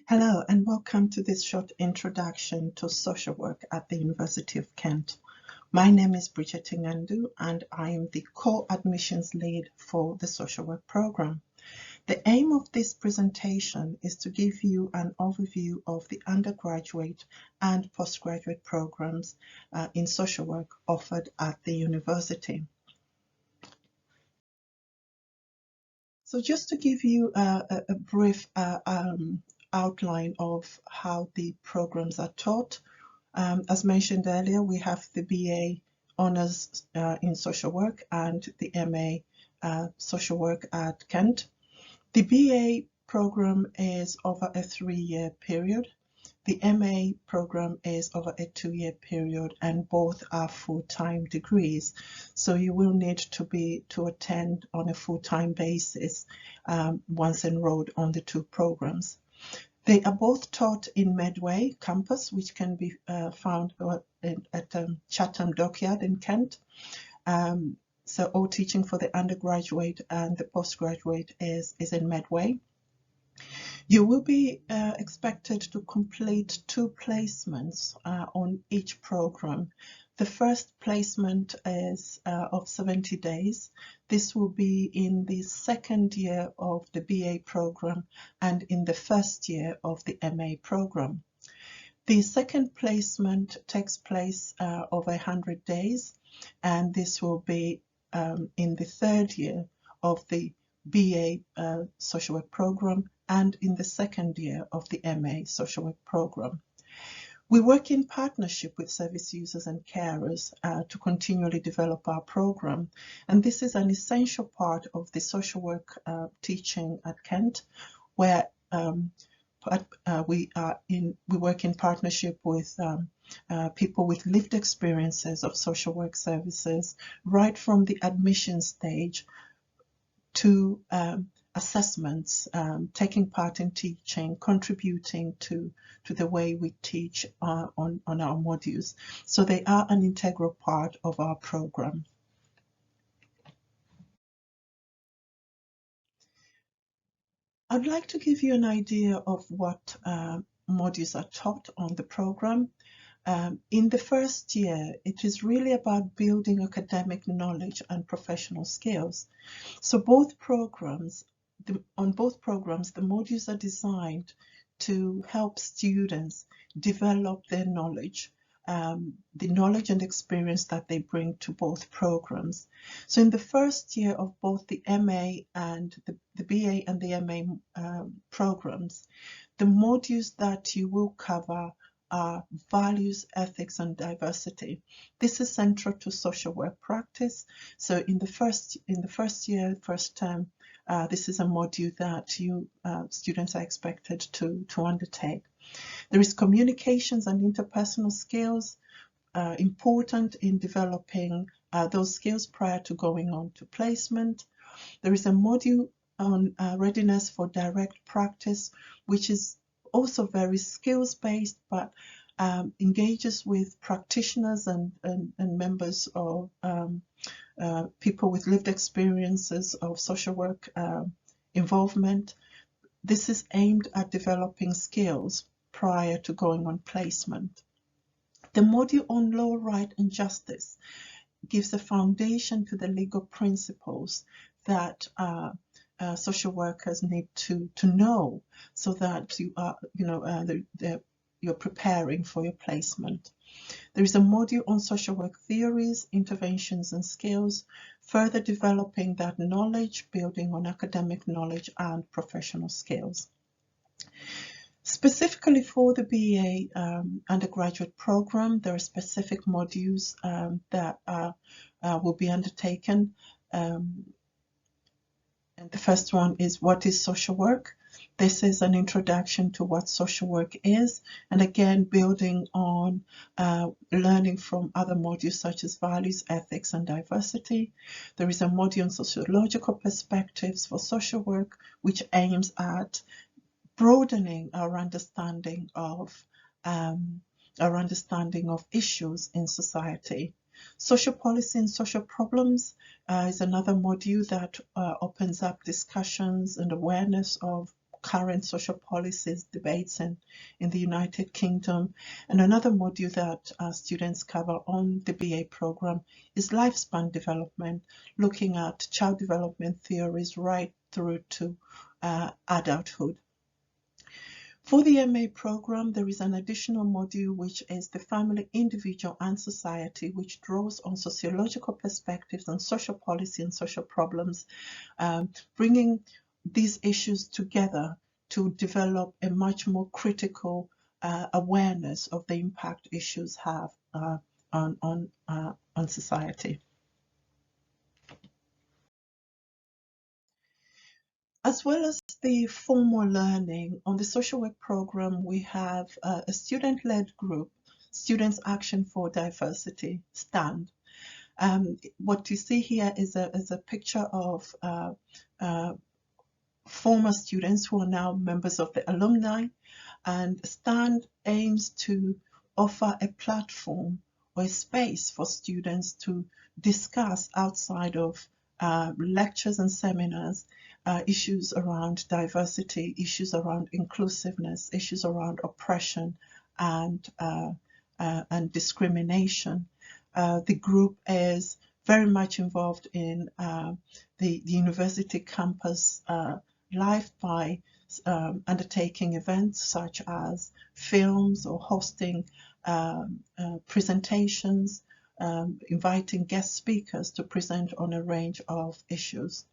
Hello and welcome to this short introduction to social work at the University of Kent. My name is Bridget Ngandu and I am the core admissions lead for the social work program. The aim of this presentation is to give you an overview of the undergraduate and postgraduate programs in social work offered at the university. So just to give you a brief outline of how the programs are taught. As mentioned earlier, we have the BA Honours in Social Work and the MA Social Work at Kent. The BA program is over a 3-year period. The MA program is over a 2-year period, and both are full-time degrees. So you will need to attend on a full-time basis once enrolled on the two programs. They are both taught in Medway campus, which can be found at Chatham Dockyard in Kent. So all teaching for the undergraduate and the postgraduate is in Medway. You will be expected to complete 2 placements on each program. The first placement is of 70 days. This will be in the second year of the BA program and in the first year of the MA program. The second placement takes place over 100 days, and this will be in the third year of the BA social work program and in the second year of the MA social work program. We work in partnership with service users and carers to continually develop our program, and this is an essential part of the social work teaching at Kent, where we work in partnership with people with lived experiences of social work services, right from the admission stage to assessments, taking part in teaching, contributing to the way we teach on our modules. So they are an integral part of our program. I'd like to give you an idea of what modules are taught on the program. In the first year, it is really about building academic knowledge and professional skills. So on both programs, the modules are designed to help students develop their knowledge, the knowledge and experience that they bring to both programs. So in the first year of both the MA and the BA and the MA programs, the modules that you will cover are values, ethics, and diversity. This is central to social work practice. So in the first year, first term, this is a module that students are expected to undertake. There is communications and interpersonal skills, important in developing those skills prior to going on to placement. There is a module on readiness for direct practice, which is also very skills-based, but engages with practitioners and members of people with lived experiences of social work involvement. This is aimed at developing skills prior to going on placement. The module on law, right, and justice gives a foundation to the legal principles that social workers need to know, so that you are, you're preparing for your placement. There is a module on social work theories, interventions, and skills, further developing that knowledge, building on academic knowledge and professional skills. Specifically for the BA undergraduate program, there are specific modules that will be undertaken. And the first one is, what is social work? This is an introduction to what social work is, and again, building on learning from other modules such as values, ethics, and diversity. There is a module on sociological perspectives for social work, which aims at broadening our understanding of issues in society. Social policy and social problems is another module that opens up discussions and awareness of current social policies debates in the United Kingdom. And another module that students cover on the BA program is lifespan development, looking at child development theories right through to adulthood. For the MA program, there is an additional module which is the family, individual and society, which draws on sociological perspectives on social policy and social problems, bringing these issues together to develop a much more critical awareness of the impact issues have on society. As well as the formal learning, on the social work program, we have a student-led group, Students Action for Diversity, STAND. What you see here is a picture of former students who are now members of the alumni, and STAND aims to offer a platform or a space for students to discuss outside of lectures and seminars, issues around diversity, issues around inclusiveness, issues around oppression and discrimination. The group is very much involved in the university campus life by undertaking events such as films or hosting presentations, inviting guest speakers to present on a range of issues.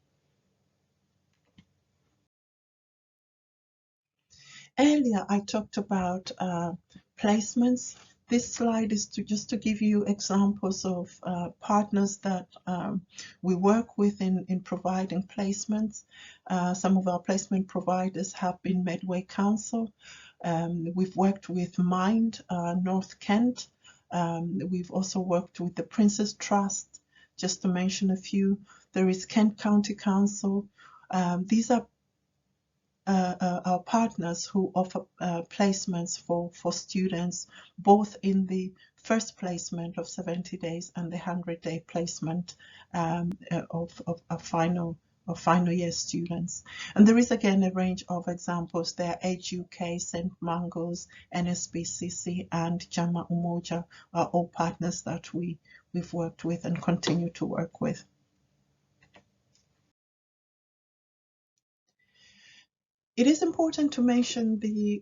Earlier, I talked about placements. This slide is just to give you examples of partners that we work with in providing placements. Some of our placement providers have been Medway Council. We've worked with Mind, North Kent. We've also worked with the Prince's Trust, just to mention a few. There is Kent County Council. These are our partners who offer placements for students, both in the first placement of 70 days and the 100-day placement of final year students. And there is again a range of examples there. Age UK, St. Mungo's, NSBCC and Jama Umoja are all partners that we've worked with and continue to work with. It is important to mention the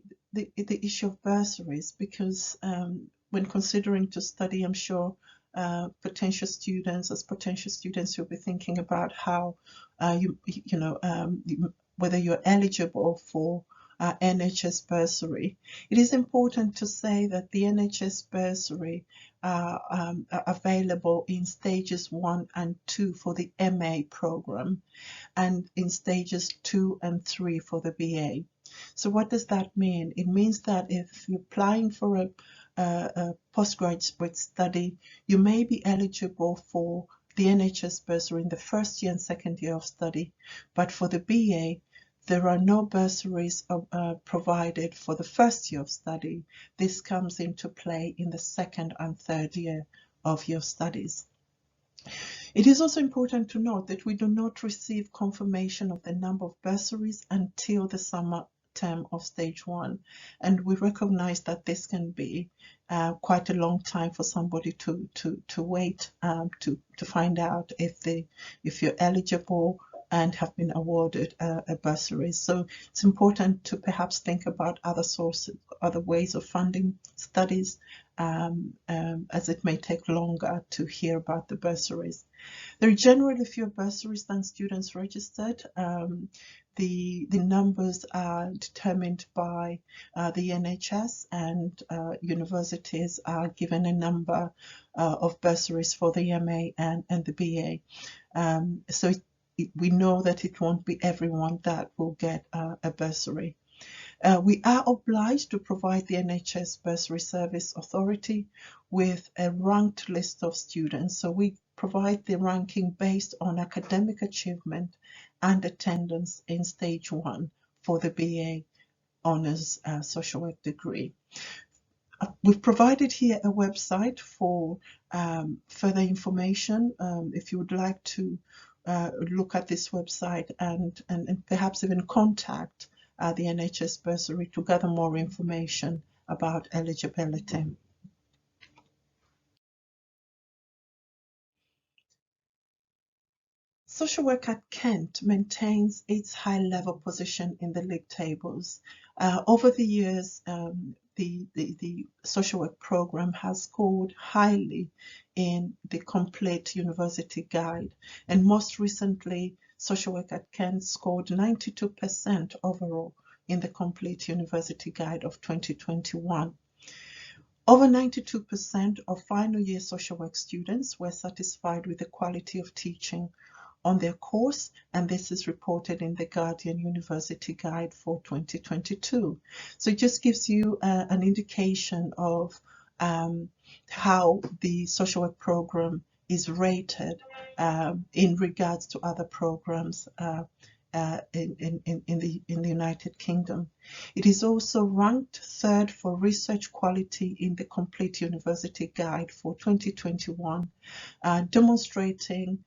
issue of bursaries because when considering to study, I'm sure potential students you'll be thinking about how whether you're eligible for NHS bursary. It is important to say that the NHS bursary are available in stages 1 and 2 for the MA program, and in stages 2 and 3 for the BA. So what does that mean? It means that if you're applying for a postgraduate study, you may be eligible for the NHS bursary in the first year and second year of study, but for the BA, there are no bursaries provided for the first year of study. This comes into play in the second and third year of your studies. It is also important to note that we do not receive confirmation of the number of bursaries until the summer term of stage 1, and we recognize that this can be quite a long time for somebody to wait to find out if you're eligible and have been awarded a bursary. So it's important to perhaps think about other sources, other ways of funding studies, as it may take longer to hear about the bursaries. There are generally fewer bursaries than students registered. The numbers are determined by the NHS, and universities are given a number of bursaries for the MA and the BA. So we know that it won't be everyone that will get a bursary. We are obliged to provide the NHS Bursary Service Authority with a ranked list of students. So we provide the ranking based on academic achievement and attendance in stage 1 for the BA Honours Social Work degree. We've provided here a website for further information. If you would like to look at this website and perhaps even contact the NHS bursary to gather more information about eligibility. Social work at Kent maintains its high-level position in the league tables. Over the years, the social work program has scored highly in the Complete University Guide, and most recently, social work at Kent scored 92% overall in the Complete University Guide of 2021. Over 92% of final year social work students were satisfied with the quality of teaching on their course, and this is reported in the Guardian University Guide for 2022. So it just gives you an indication of how the social work program is rated in regards to other programs in the United Kingdom. It is also ranked third for research quality in the Complete University Guide for 2021, demonstrating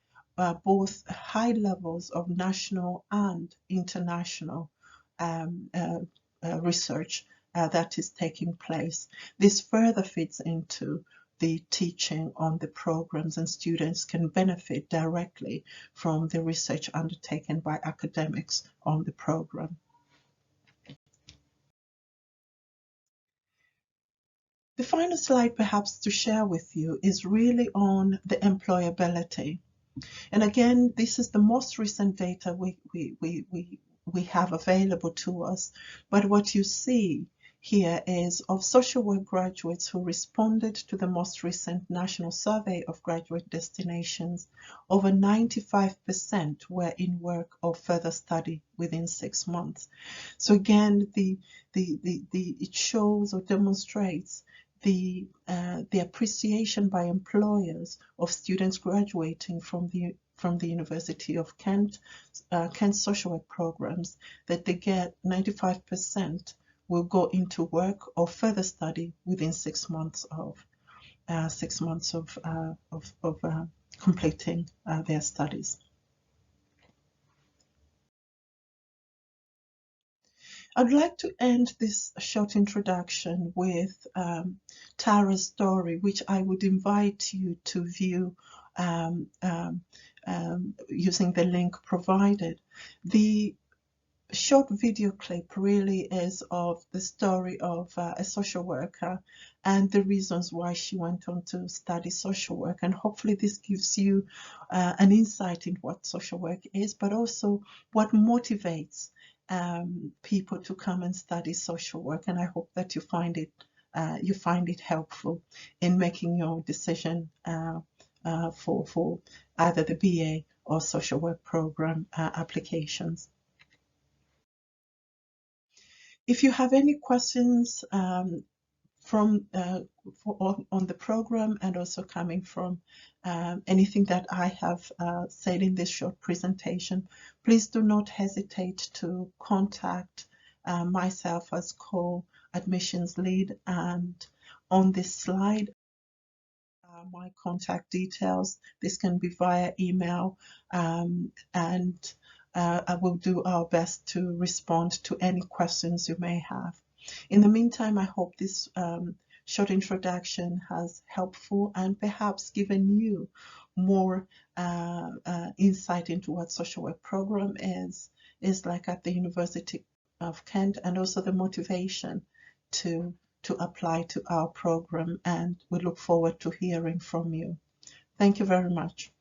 both high levels of national and international research that is taking place. This further fits into the teaching on the programs, and students can benefit directly from the research undertaken by academics on the program. The final slide perhaps to share with you is really on the employability. And again, this is the most recent data we have available to us. But what you see here is of social work graduates who responded to the most recent National Survey of Graduate Destinations, over 95% were in work or further study within 6 months. So again, it shows or demonstrates the appreciation by employers of students graduating from the University of Kent, Kent social work programs, that they get 95% will go into work or further study within 6 months of completing their studies. I'd like to end this short introduction with Tara's story, which I would invite you to view using the link provided. The short video clip really is of the story of a social worker and the reasons why she went on to study social work, and hopefully this gives you an insight in what social work is, but also what motivates people to come and study social work. And I hope that you find it helpful in making your decision for either the BA or social work program applications. If you have any questions on the program, and also coming from anything that I have said in this short presentation, please do not hesitate to contact myself as co-admissions lead. And on this slide, my contact details. This can be via email, and I will do our best to respond to any questions you may have. In the meantime, I hope this short introduction has helpful and perhaps given you more insight into what social work program is like at the University of Kent, and also the motivation to apply to our program. And we look forward to hearing from you. Thank you very much.